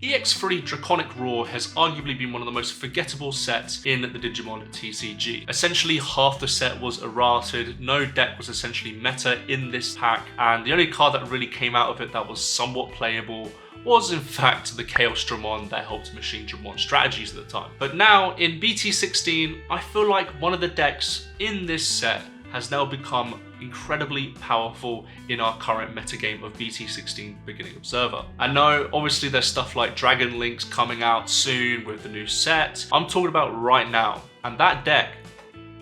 EX3 Draconic Roar has arguably been one of the most forgettable sets in the Digimon TCG. Essentially, half the set was errated, no deck was essentially meta in this pack, and the only card that really came out of it that was somewhat playable was in fact the Chaos Dramon that helped machine Dramon strategies at the time. But now in BT16, I feel like one of the decks in this set has now become incredibly powerful in our current metagame of BT16 Beginning Observer. I know obviously there's stuff like Dragon Links coming out soon with the new set. I'm talking about right now, and that deck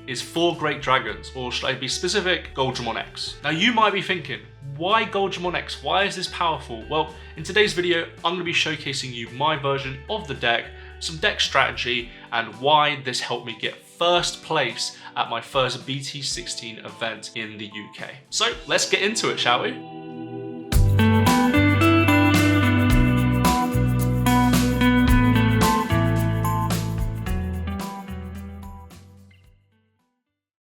is 4 Great Dragons, or should I be specific, Goldramon X. Now you might be thinking, why Goldramon X? Why is this powerful? Well, in today's video, I'm going to be showcasing you my version of the deck, some deck strategy, and why this helped me get first place at my first BT16 event in the UK. So let's get into it, shall we?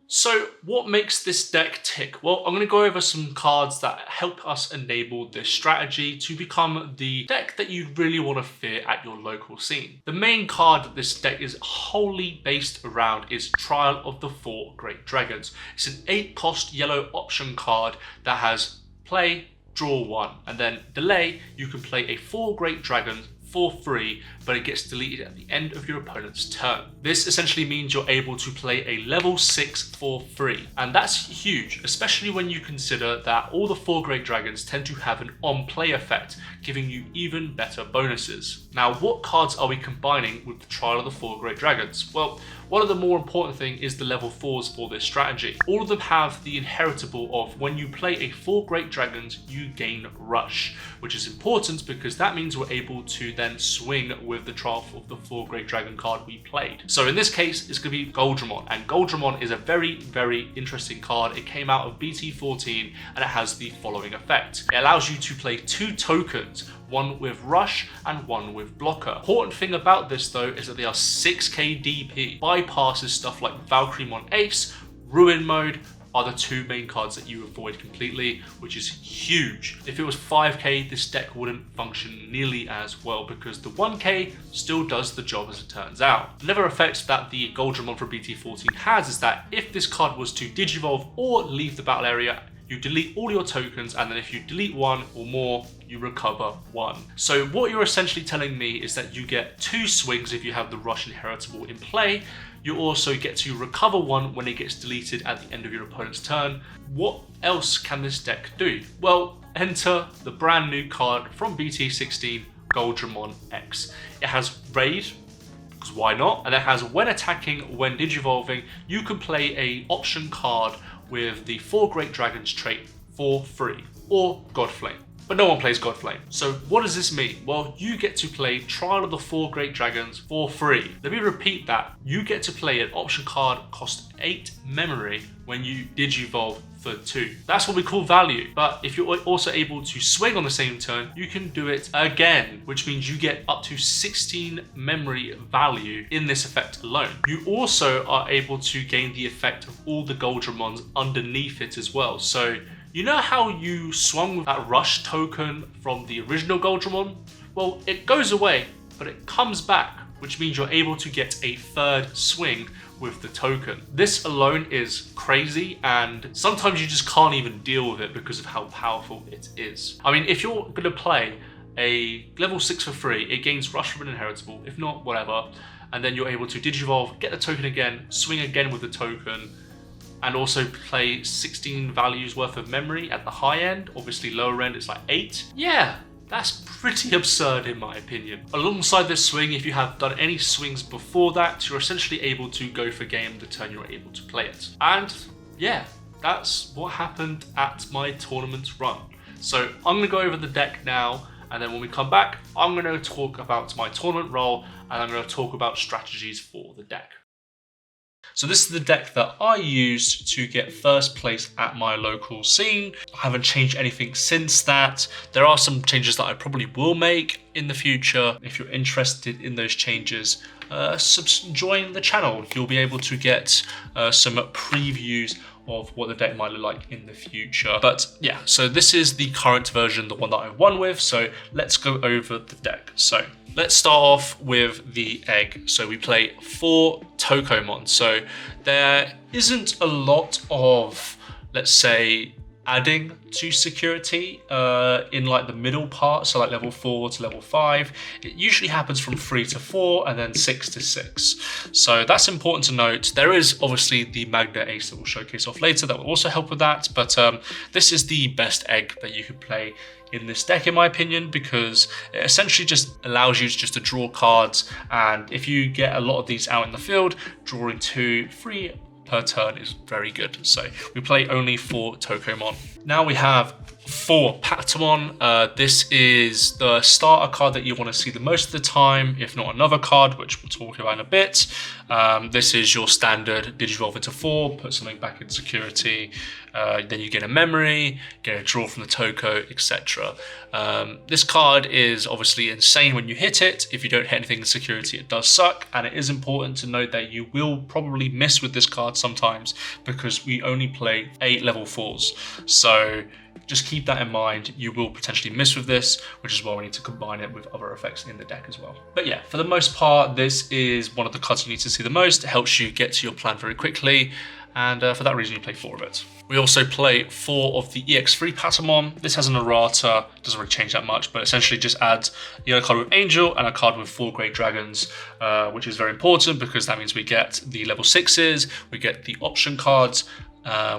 So what makes this deck tick? Well, I'm going to go over some cards that help us enable this strategy to become the deck that you really want to fear at your local scene. The main card that this deck is wholly based around is Trial of the 4 Great Dragons. It's an 8-cost yellow option card that has play, draw 1, and then delay. You can play a 4 Great Dragons for free, but it gets deleted at the end of your opponent's turn. This essentially means you're able to play a level 6 for free, and that's huge, especially when you consider that all the 4 Great Dragons tend to have an on-play effect, giving you even better bonuses. Now, what cards are we combining with the Trial of the 4 Great Dragons? Well, one of the more important thing is the level 4s for this strategy. All of them have the inheritable of when you play a 4 Great Dragons, you gain Rush, which is important because that means we're able to then swing with the Trial of the 4 Great Dragon card we played. So in this case, it's going to be Goldramon, and Goldramon is a very, very interesting card. It came out of BT14 and it has the following effect. It allows you to play 2 tokens, one with Rush and one with Blocker. Important thing about this though is that they are 6k DP. Bypasses stuff like Valkyremon Ace, Ruin Mode are the 2 main cards that you avoid completely, which is huge. If it was 5k, this deck wouldn't function nearly as well because the 1k still does the job as it turns out. Another effect that the Goldramon for BT14 has is that if this card was to Digivolve or leave the battle area, you delete all your tokens, and then if you delete 1 or more, you recover 1. So what you're essentially telling me is that you get 2 swings if you have the Rush inheritable in play. You also get to recover 1 when it gets deleted at the end of your opponent's turn. What else can this deck do? Well, enter the brand new card from BT16, Goldramon X. It has Raid, because why not? And it has when attacking, when digivolving, you can play a option card with the 4 Great Dragons trait for free, or Godflame. But no one plays Godflame. So what does this mean? Well, you get to play Trial of the 4 Great Dragons for free. Let me repeat that. You get to play an option card cost 8 memory when you Digivolve for 2. That's what we call value. But if you're also able to swing on the same turn, you can do it again, which means you get up to 16 memory value in this effect alone. You also are able to gain the effect of all the Goldramons underneath it as well. So you know how you swung with that Rush token from the original Goldramon? Well, it goes away, but it comes back, which means you're able to get a 3rd swing with the token. This alone is crazy, and sometimes you just can't even deal with it because of how powerful it is. I mean, if you're going to play a level 6 for free, it gains Rush from an inheritable, if not, whatever, and then you're able to Digivolve, get the token again, swing again with the token, and also play 16 values worth of memory at the high end. Obviously lower end it's like 8. Yeah, that's pretty absurd in my opinion. Alongside this swing, if you have done any swings before that, you're essentially able to go for game the turn you're able to play it. And yeah, that's what happened at my tournament run. So I'm gonna go over the deck now, and then when we come back, I'm gonna talk about my tournament role, and I'm gonna talk about strategies for the deck. So this is the deck that I used to get first place at my local scene. I haven't changed anything since that. There are some changes that I probably will make in the future. If you're interested in those changes, join the channel. You'll be able to get some previews of what the deck might look like in the future. But yeah, so this is the current version, the one that I won with. So let's go over the deck. So let's start off with the egg. So we play 4 Tokomon. So there isn't a lot of, let's say, adding to security in like the middle part, so like level 4 to level 5. It usually happens from 3 to 4 and then 6 to 6. So that's important to note. There is obviously the Magnet Ace that we'll showcase off later that will also help with that, but this is the best egg that you could play in this deck in my opinion, because it essentially just allows you to draw cards, and if you get a lot of these out in the field, drawing 2, 3 per turn is very good. So we play only 4 Tokomon. Now we have 4 Patamon. This is the starter card that you want to see the most of the time, if not another card, which we'll talk about in a bit. This is your standard Digivolve into 4, put something back in security, then you get a memory, get a draw from the Toko, etc. This card is obviously insane when you hit it. If you don't hit anything in security, it does suck, and it is important to note that you will probably miss with this card sometimes because we only play 8 level 4s. So just keep that in mind. You will potentially miss with this, which is why we need to combine it with other effects in the deck as well. But yeah, for the most part, this is one of the cards you need to see the most. It helps you get to your plan very quickly, and for that reason you play 4 of it. We also play 4 of the EX3 Patamon. This has an errata, doesn't really change that much, but essentially just adds a yellow card with Angel and a card with 4 Great Dragons, which is very important because that means we get the level 6s, we get the option cards,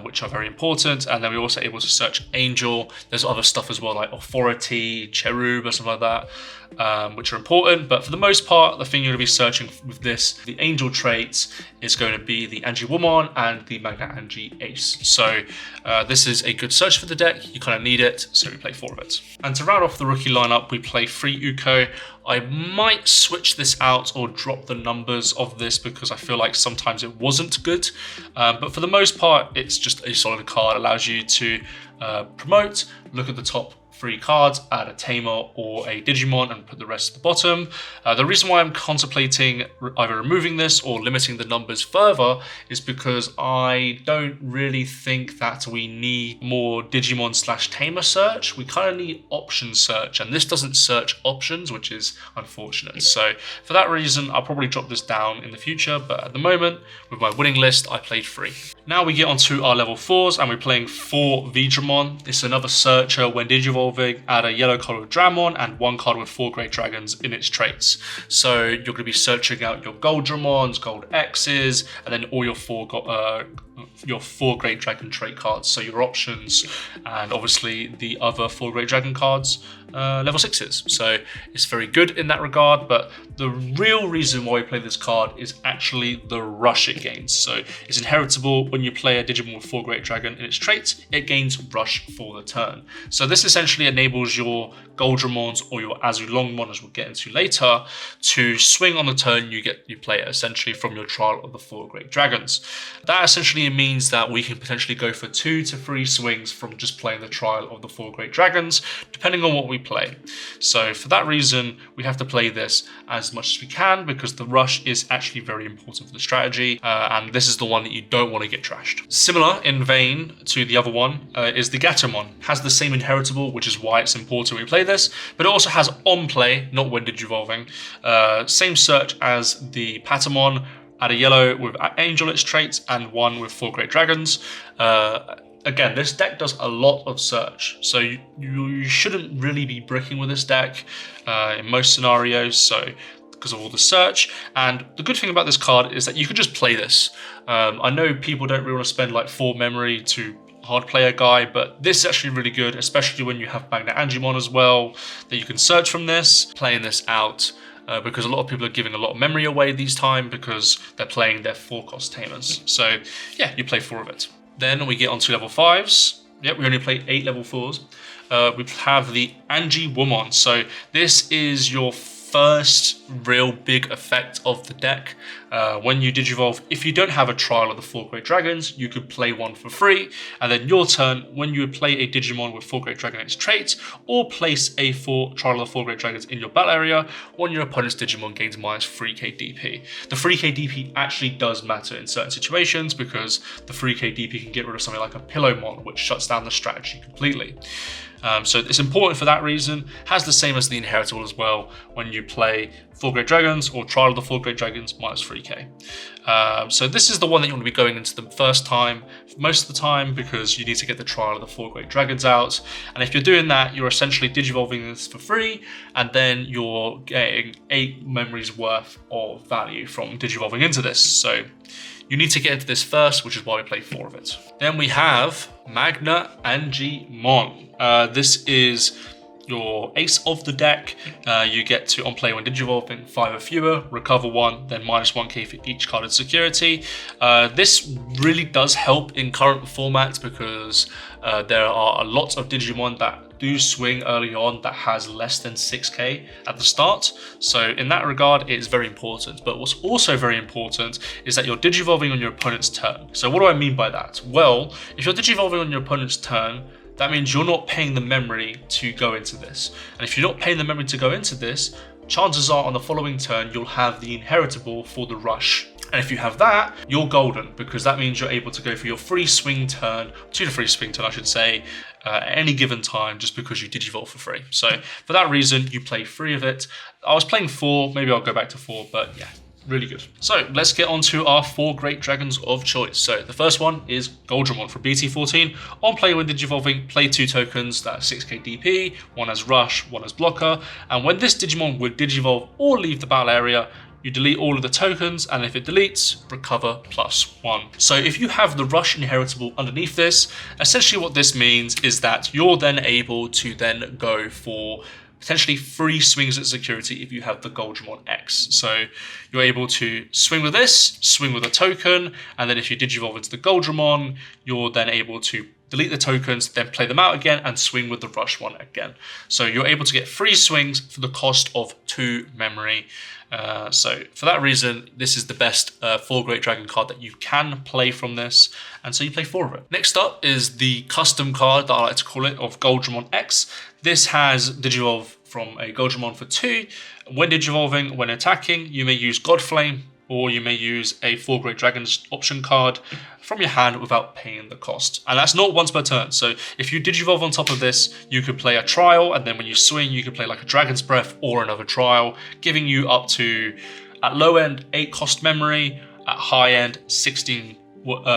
which are very important, and then we're also able to search Angel. There's other stuff as well like Authority, Cherub or something like that, which are important, but for the most part the thing you're going to be searching with this, the Angel traits, is going to be the Angie-Woman and the Magna Angie Ace. So this is a good search for the deck, you kind of need it, so we play 4 of it. And to round off the rookie lineup, we play 3 Uko. I might switch this out or drop the numbers of this because I feel like sometimes it wasn't good, but for the most part it's just a solid card. Allows you to promote, look at the top 3 cards, add a Tamer or a Digimon and put the rest at the bottom. The reason why I'm contemplating either removing this or limiting the numbers further is because I don't really think that we need more Digimon / Tamer search. We kind of need option search, and this doesn't search options, which is unfortunate. So for that reason, I'll probably drop this down in the future, but at the moment, with my winning list, I played 3. Now we get onto our level 4s, and we're playing 4 Goldramon. It's another searcher. When Digivolving, add a yellow card with Dramon and 1 card with 4 Great Dragons in its traits. So you're going to be searching out your Goldramons, Gold X's, and then all your 4 Great Dragon trait cards. So your options, and obviously the other 4 Great Dragon cards, level 6s. So it's very good in that regard, but the real reason why we play this card is actually the rush it gains. So it's inheritable. When you play a Digimon with 4 Great Dragon in its traits, it gains rush for the turn. So this essentially enables your Goldramons or your Azulongmon, as we'll get into later, to swing on the turn you play it essentially from your trial of the 4 Great Dragons. That essentially means that we can potentially go for 2 to 3 swings from just playing the trial of the 4 Great Dragons, depending on what we play. So for that reason, we have to play this as much as we can because the rush is actually very important for the strategy, and this is the one that you don't want to get trashed. Similar in vein to the other one is the Gatomon. Has the same inheritable, which is why it's important we play this, but it also has on play, not when Digivolving. Same search as the Patamon. Add a yellow with Angel its traits and 1 with 4 Great Dragons. Again, this deck does a lot of search, so you shouldn't really be bricking with this deck in most scenarios, so because of all the search. And the good thing about this card is that you can just play this. I know people don't really want to spend like 4 memory to hard play a guy, but this is actually really good, especially when you have Magna Angemon as well, that you can search from this, playing this out. Because a lot of people are giving a lot of memory away these time because they're playing their 4-cost Tamers. So yeah, you play 4 of it. Then we get onto level 5s. Yep, we only play 8 level 4s. We have the Angie-Woman. So this is your first real big effect of the deck. When you Digivolve, if you don't have a trial of the 4 Great Dragons, you could play one for free, and then your turn, when you would play a Digimon with 4 Great Dragon its traits, or place a trial of the 4 Great Dragons in your battle area, one of your opponent's Digimon gains minus 3k DP. The 3k DP actually does matter in certain situations, because the 3k DP can get rid of something like a Pillowmon, which shuts down the strategy completely. So it's important for that reason. Has the same as the inheritable as well. When you play 4 Great Dragons or Trial of the 4 Great Dragons, minus 3k. So this is the one that you want to be going into the first time, most of the time, because you need to get the Trial of the 4 Great Dragons out. And if you're doing that, you're essentially Digivolving this for free, and then you're getting 8 memories worth of value from Digivolving into this. So you need to get into this first, which is why we play 4 of it. Then we have Magna Angimon. This is your ace of the deck. You get to, on play when Digivolving, 5 or fewer, recover 1, then minus 1k for each carded security. This really does help in current formats, because there are a lot of Digimon that do swing early on that has less than 6k at the start. So in that regard, it is very important. But what's also very important is that you're Digivolving on your opponent's turn. So what do I mean by that? Well, if you're Digivolving on your opponent's turn, that means you're not paying the memory to go into this. And if you're not paying the memory to go into this, chances are on the following turn, you'll have the inheritable for the rush. And if you have that, you're golden, because that means you're able to go for your free swing turn, to the free swing turn, I should say, at any given time, just because you Digivolve for free. So for that reason, you play 3 of it. I was playing 4, maybe I'll go back to 4, but yeah. Really good. So let's get on to our 4 Great Dragons of choice. So the first one is Goldramon for BT14. On play when Digivolving, play 2 tokens that are 6k DP, one as Rush, one as Blocker. And when this Digimon would Digivolve or leave the battle area, you delete all of the tokens, and if it deletes, recover +1. So if you have the Rush inheritable underneath this, essentially what this means is that you're then able to then go for potentially 3 swings at security if you have the Goldramon X. So you're able to swing with this, swing with a token, and then if you Digivolve into the Goldramon, you're then able to delete the tokens, then play them out again, and swing with the Rush one again. So you're able to get 3 swings for the cost of 2 memory. So for that reason, this is the best 4 Great Dragon card that you can play from this, and so you play 4 of it. Next up is the custom card that I like to call it, of Goldramon X. This has Digivolve from a Goldramon for 2. When Digivolving, when attacking, you may use Godflame, or you may use a 4 Great Dragons option card from your hand without paying the cost. And that's not once per turn. So if you Digivolve on top of this, you could play a trial, and then when you swing, you could play like a Dragon's Breath or another trial, giving you up to, at low end, 8 cost memory, at high end, 16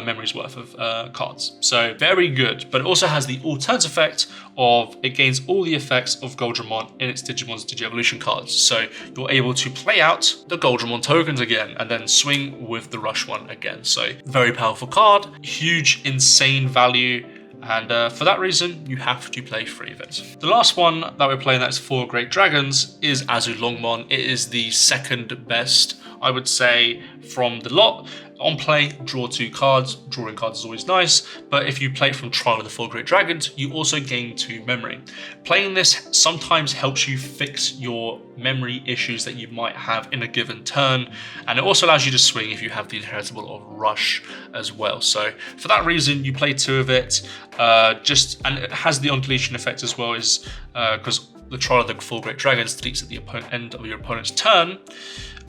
memories worth of cards. So very good, but it also has the alternate effect of it gains all the effects of Goldramon in its Digimon's Digi-Evolution cards. So you're able to play out the Goldramon tokens again and then swing with the Rush one again. So very powerful card, huge, insane value. And for that reason, you have to play 3 of it. The last one that we're playing that's 4 Great Dragons is Azulongmon. It is the second best, I would say, from the lot. On play, draw 2 cards. Drawing cards is always nice, but if you play it from Trial of the 4 Great Dragons, you also gain 2 memory. Playing this sometimes helps you fix your memory issues that you might have in a given turn, and it also allows you to swing if you have the inheritable of Rush as well. So for that reason, you play 2 of it, and it has the on-deletion effect as well, is because the Trial of the 4 Great Dragons deletes at the end of your opponent's turn.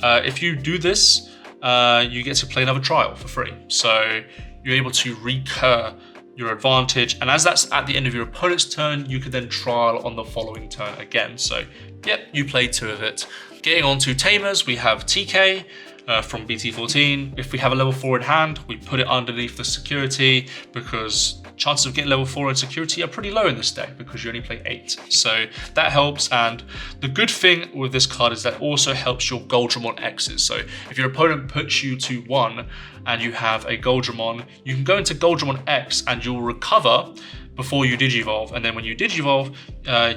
If you do this, you get to play another trial for free. So you're able to recur your advantage, and as that's at the end of your opponent's turn, you can then trial on the following turn again. So yep, you play 2 of it. Getting on to Tamers, we have TK from BT14. If we have a level 4 in hand, we put it underneath the security, because chances of getting level 4 in security are pretty low in this deck because you only play 8. So that helps, and the good thing with this card is that it also helps your Goldramon X's. So if your opponent puts you to 1 and you have a Goldramon, you can go into Goldramon X and you'll recover before you Digivolve, and then when you Digivolve,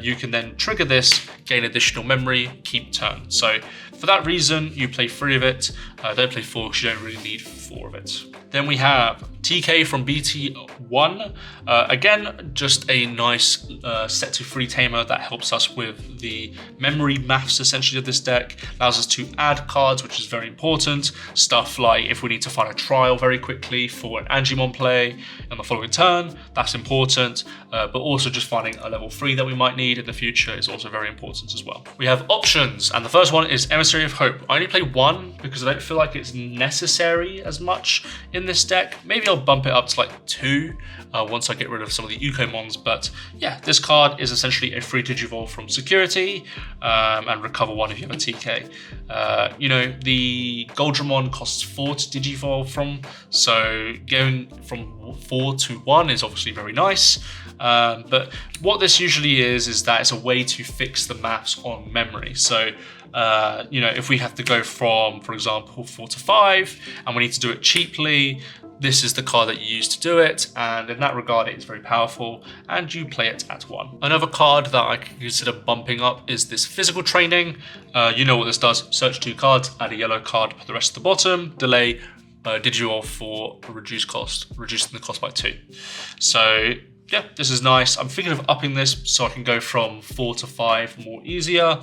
you can then trigger this, gain additional memory, keep turn. So for that reason, you play 3 of it. Don't play 4 because you don't really need 4 of it. Then we have TK from BT1, again, just a nice set to free tamer that helps us with the memory maths essentially of this deck, allows us to add cards, which is very important, stuff like if we need to find a trial very quickly for an Angemon play on the following turn, that's important, but also just finding a level 3 that we might need in the future is also very important as well. We have options, and the first one is Emissary of Hope. I only play one because I don't feel like it's necessary as much in this deck. Maybe I'll bump it up to like 2 once I get rid of some of the UNKNOWNs, but yeah, this card is essentially a free Digivolve from security and recover 1 if you have a TK. You know, the Goldramon costs 4 to Digivolve from, so going from 4 to 1 is obviously very nice. But what this usually is that it's a way to fix the maths on memory. So, you know, if we have to go from, for example, 4 to 5, and we need to do it cheaply, this is the card that you use to do it, and in that regard it's very powerful, and you play it at 1. Another card that I can consider bumping up is this Physical Training. You know what this does: search 2 cards, add a yellow card, put the rest at the bottom, delay, Digivolve for a reduced cost, reducing the cost by 2. So yeah, this is nice. I'm thinking of upping this so I can go from 4 to 5 more easier.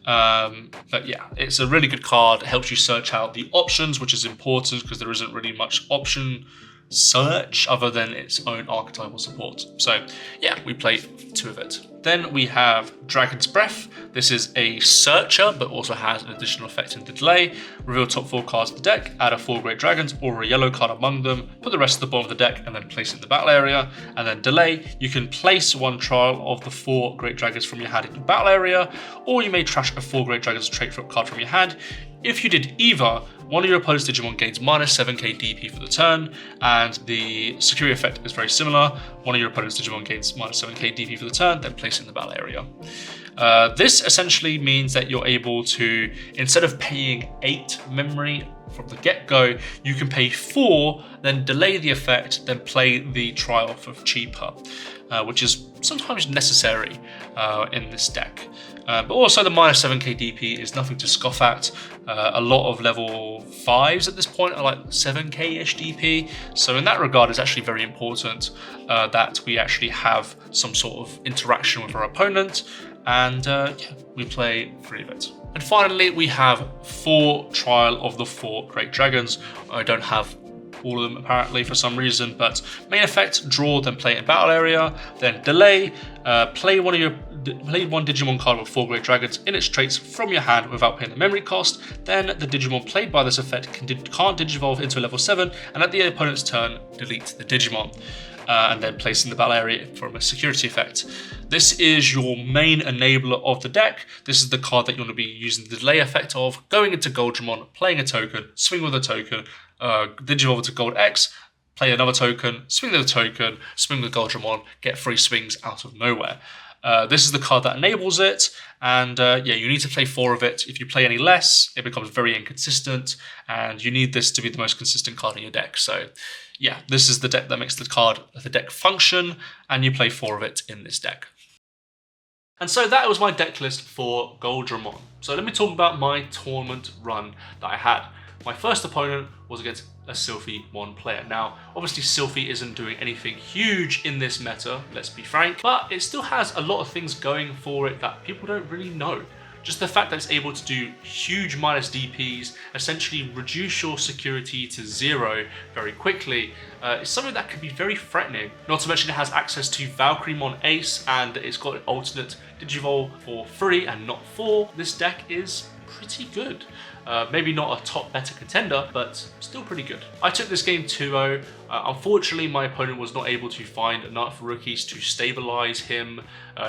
But yeah, it's a really good card. It helps you search out the options, which is important because there isn't really much option search other than its own archetypal support. So yeah, we play 2 of it. Then we have Dragon's Breath. This is a searcher, but also has an additional effect in the delay. Reveal top 4 cards of the deck, add a 4 great dragons or a yellow card among them, put the rest at the bottom of the deck and then place it in the battle area. And then delay, you can place 1 trial of the 4 great dragons from your hand in the battle area, or you may trash a 4 great dragons trait card from your hand. If you did either, one of your opponent's Digimon gains -7k DP for the turn, and the security effect is very similar. One of your opponent's Digimon gains -7k DP for the turn, then place it in the battle area. This essentially means that you're able to, instead of paying 8 memory from the get-go, you can pay 4, then delay the effect, then play the trial for cheaper, which is sometimes necessary in this deck. But also the -7k DP is nothing to scoff at. A lot of level 5s at this point are like 7k-ish DP. So in that regard, it's actually very important that we actually have some sort of interaction with our opponent. And yeah, we play 3 of it. And finally, we have 4 Trial of the 4 Great Dragons. I don't have all of them apparently for some reason, but main effect, draw, then play it in battle area, then delay, play one Digimon card with 4 Great Dragons in its traits from your hand without paying the memory cost. Then the Digimon played by this effect can't Digivolve into a level 7, and at the opponent's turn, delete the Digimon. And then place in the battle area from a security effect. This is your main enabler of the deck. This is the card that you want to be using the delay effect of, going into Goldramon, playing a token, swing with a token, Digivolve to Gold X, play another token, swing with a token, swing with Goldramon, get 3 swings out of nowhere. This is the card that enables it, and yeah, you need to play 4 of it. If you play any less, it becomes very inconsistent, and you need this to be the most consistent card in your deck. So yeah, this is the deck that makes the deck function, and you play 4 of it in this deck. And so that was my deck list for Goldramon. So let me talk about my tournament run that I had. My first opponent was against a Sylphie 1 player. Now, obviously Sylphie isn't doing anything huge in this meta, let's be frank, but it still has a lot of things going for it that people don't really know. Just the fact that it's able to do huge minus DPs, essentially reduce your security to 0 very quickly, is something that can be very threatening. Not to mention it has access to Valkyriemon Ace, and it's got an alternate Digivolve for 3 and not 4. This deck is pretty good. Maybe not a top meta contender, but still pretty good. I took this game 2-0. Unfortunately, my opponent was not able to find enough rookies to stabilize him.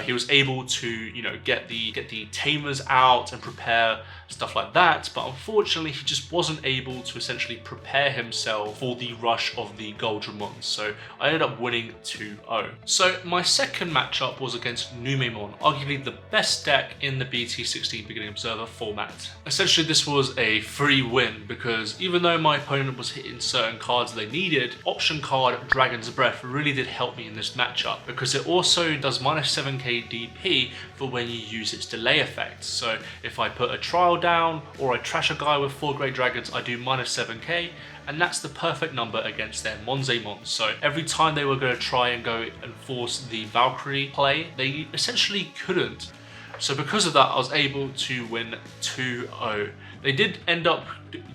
He was able to, you know, get the tamers out and prepare stuff like that, but unfortunately, he just wasn't able to essentially prepare himself for the rush of the Goldramon. So I ended up winning 2-0. So my second matchup was against Numemon, arguably the best deck in the BT16 Beginning Observer format. Essentially, this was a free win because even though my opponent was hitting certain cards they needed, option card Dragon's Breath really did help me in this matchup because it also does -7 7k DP for when you use its delay effect. So if I put a trial down or I trash a guy with 4 Great Dragons, I do minus 7k, and that's the perfect number against their Monzemon. So every time they were going to try and go and force the Valkyrie play, they essentially couldn't. So because of that, I was able to win 2-0. They did end up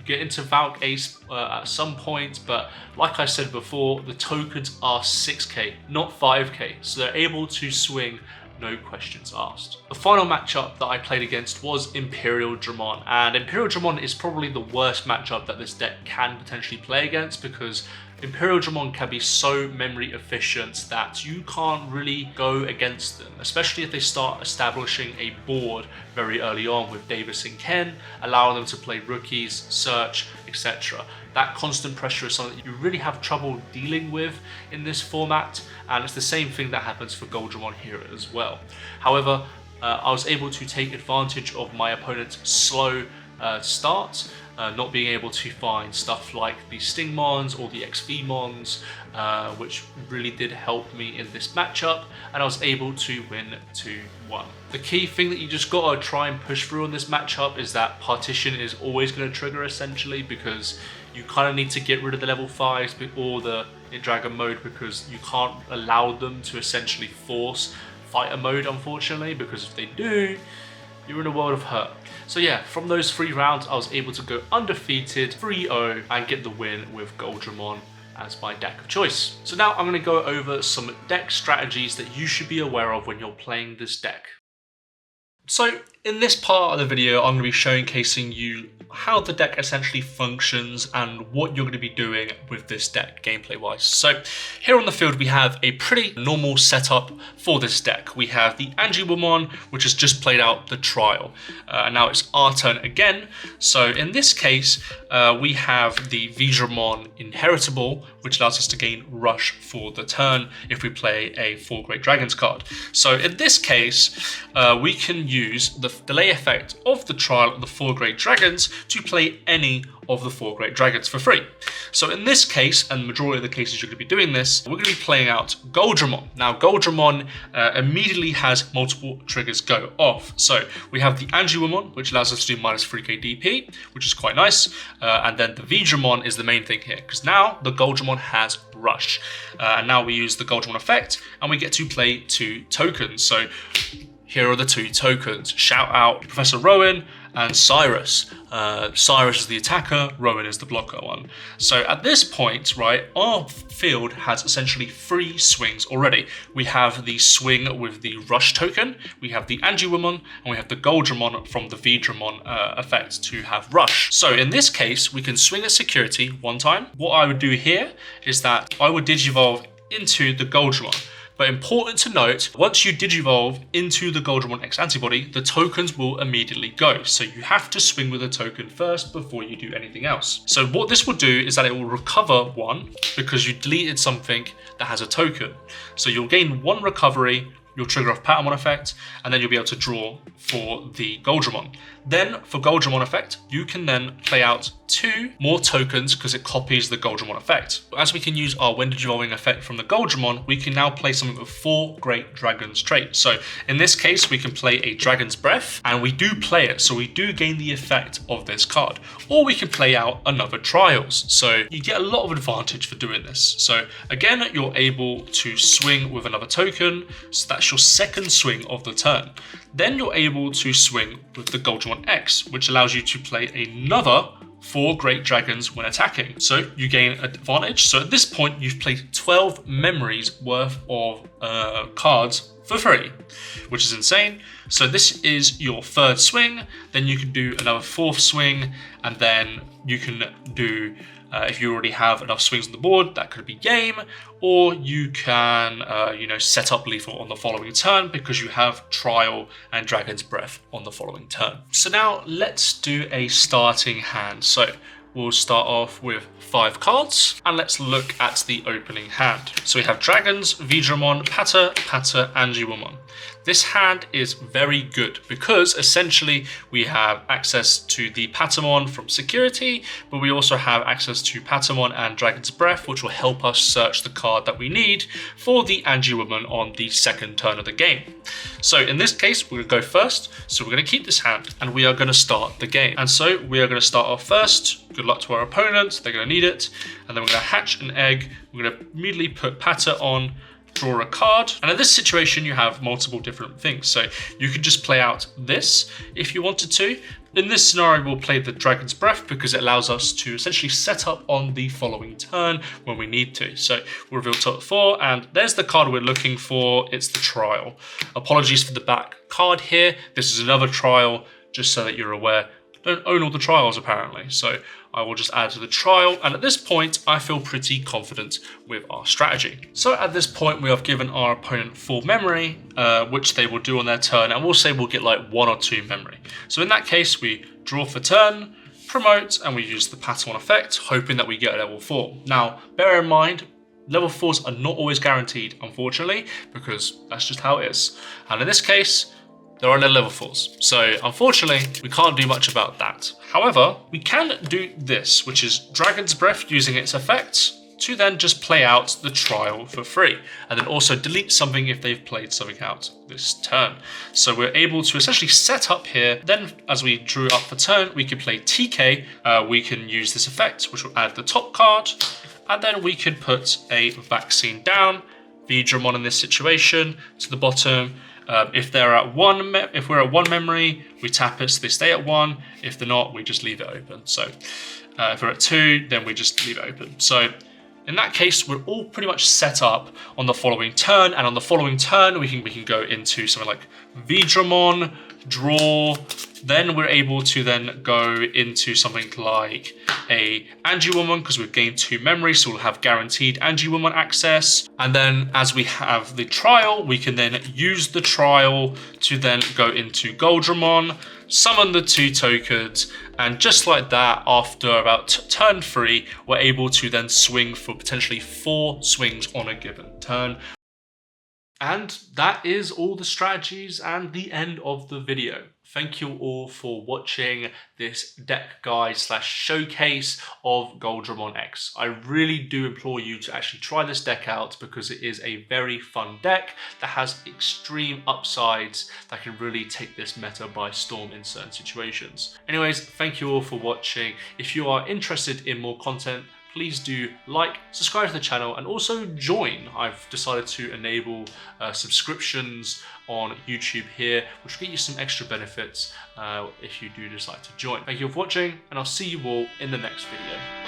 getting to Valk Ace at some point, but like I said before, the tokens are 6k, not 5k, so they're able to swing no questions asked. The final matchup that I played against was Imperial Dramon, and Imperial Dramon is probably the worst matchup that this deck can potentially play against, because Imperial Dramon can be so memory efficient that you can't really go against them, especially if they start establishing a board very early on with Davis and Ken, allowing them to play rookies, search, etc. That constant pressure is something that you really have trouble dealing with in this format, and it's the same thing that happens for Goldramon here as well. However, I was able to take advantage of my opponent's slow start, not being able to find stuff like the Stingmons or the XVmons, which really did help me in this matchup, and I was able to win 2-1. The key thing that you just gotta try and push through on this matchup is that Partition is always going to trigger essentially, because you kind of need to get rid of the level 5s or the in Dragon mode, because you can't allow them to essentially force fighter mode, unfortunately, because if they do, you're in a world of hurt. So yeah, from those 3 rounds, I was able to go undefeated 3-0 and get the win with Goldramon as my deck of choice. So now I'm going to go over some deck strategies that you should be aware of when you're playing this deck. So in this part of the video, I'm going to be showcasing you how the deck essentially functions and what you're going to be doing with this deck gameplay wise. So here on the field we have a pretty normal setup for this deck. We have the Angiwomon, which has just played out the trial, and now it's our turn again. So in this case we have the Goldramon Inheritable, which allows us to gain rush for the turn if we play a 4 Great Dragons card. So in this case we can use the delay effect of the trial of the 4 Great Dragons to play any of the 4 Great Dragons for free. So in this case, and the majority of the cases you're going to be doing this, we're going to be playing out Goldramon. Now Goldramon immediately has multiple triggers go off. So we have the Angiwomon, which allows us to do minus 3k DP, which is quite nice, and then the Goldramon is the main thing here, because now the Goldramon has rush, and now we use the Goldramon effect and we get to play 2 tokens. So here are the 2 tokens. Shout out Professor Rowan and Cyrus. Cyrus is the attacker, Rowan is the blocker one. So at this point, right, our field has essentially 3 swings already. We have the swing with the rush token, we have the Angiwomon, and we have the Goldramon from the Goldramon effect to have rush. So in this case, we can swing a security 1 time. What I would do here is that I would digivolve into the Goldramon. But important to note, once you digivolve into the Goldramon X antibody, the tokens will immediately go. So you have to swing with a token first before you do anything else. So what this will do is that it will recover 1 because you deleted something that has a token. So you'll gain 1 recovery, you'll trigger off Patamon effect, and then you'll be able to draw for the Goldramon. Then for Goldramon effect, you can then play out 2 more tokens because it copies the Goldramon effect. As we can use our when digivolving effect from the Goldramon, we can now play something with 4 Great Dragons trait. So in this case, we can play a Dragon's Breath, and we do play it, so we do gain the effect of this card. Or we can play out another Trials. So you get a lot of advantage for doing this. So again, you're able to swing with another token, so that's your 2nd swing of the turn. Then you're able to swing with the Goldramon X, which allows you to play another 4 Great Dragons when attacking. So you gain advantage. So at this point, you've played 12 memories worth of cards for free, which is insane. So this is your 3rd swing. Then you can do another 4th swing, and then you can do if you already have enough swings on the board, that could be game, or you can set up lethal on the following turn because you have Trial and Dragon's Breath on the following turn. So now let's do a starting hand. So we'll start off with 5 cards, and let's look at the opening hand. So we have Dragons, Goldramon, Pater, Angiwomon. This hand is very good because essentially we have access to the Patamon from security, but we also have access to Patamon and Dragon's Breath, which will help us search the card that we need for the Angie Woman on the second turn of the game. So in this case, we're going to go first. So we're going to keep this hand and we are going to start the game. And so we are going to start off first. Good luck to our opponents. They're going to need it. And then we're going to hatch an egg. We're going to immediately put Pata on, draw a card. And in this situation, you have multiple different things. So you could just play out this if you wanted to. In this scenario, we'll play the Dragon's Breath because it allows us to essentially set up on the following turn when we need to. So we'll reveal top 4, and there's the card we're looking for. It's the Trial. Apologies for the back card here. This is another Trial, just so that you're aware. Don't own all the trials apparently, so I will just add to the trial, and at this point I feel pretty confident with our strategy. So at this point we have given our opponent full memory, which they will do on their turn, and we'll say we'll get like 1 or 2 memory. So in that case we draw for turn, promote, and we use the Patamon effect, hoping that we get a level 4. Now bear in mind, level 4s are not always guaranteed, unfortunately, because that's just how it is. And in this case, there are no level 4s. So unfortunately, we can't do much about that. However, we can do this, which is Dragon's Breath using its effects to then just play out the trial for free. And then also delete something if they've played something out this turn. So we're able to essentially set up here. Then as we drew up for turn, we could play TK. We can use this effect, which will add the top card. And then we could put a vaccine down, Goldramon in this situation, to the bottom. If we're at 1 memory, we tap it so they stay at 1. If they're not, we just leave it open. So if we're at 2, then we just leave it open. So in that case, we're all pretty much set up on the following turn, and on the following turn, we can go into something like Goldramon, draw. Then we're able to then go into something like a Angie Woman because we've gained 2 memory, so we'll have guaranteed Angie Woman access. And then as we have the trial, we can then use the trial to then go into Goldramon, summon the 2 tokens, and just like that, after about turn 3, we're able to then swing for potentially 4 swings on a given turn. And that is all the strategies and the end of the video. Thank you all for watching this deck guide / showcase of Goldramon X. I really do implore you to actually try this deck out because it is a very fun deck that has extreme upsides that can really take this meta by storm in certain situations. Anyways, thank you all for watching. If you are interested in more content, please do like, subscribe to the channel, and also join. I've decided to enable subscriptions on YouTube here, which will get you some extra benefits if you do decide to join. Thank you for watching, and I'll see you all in the next video.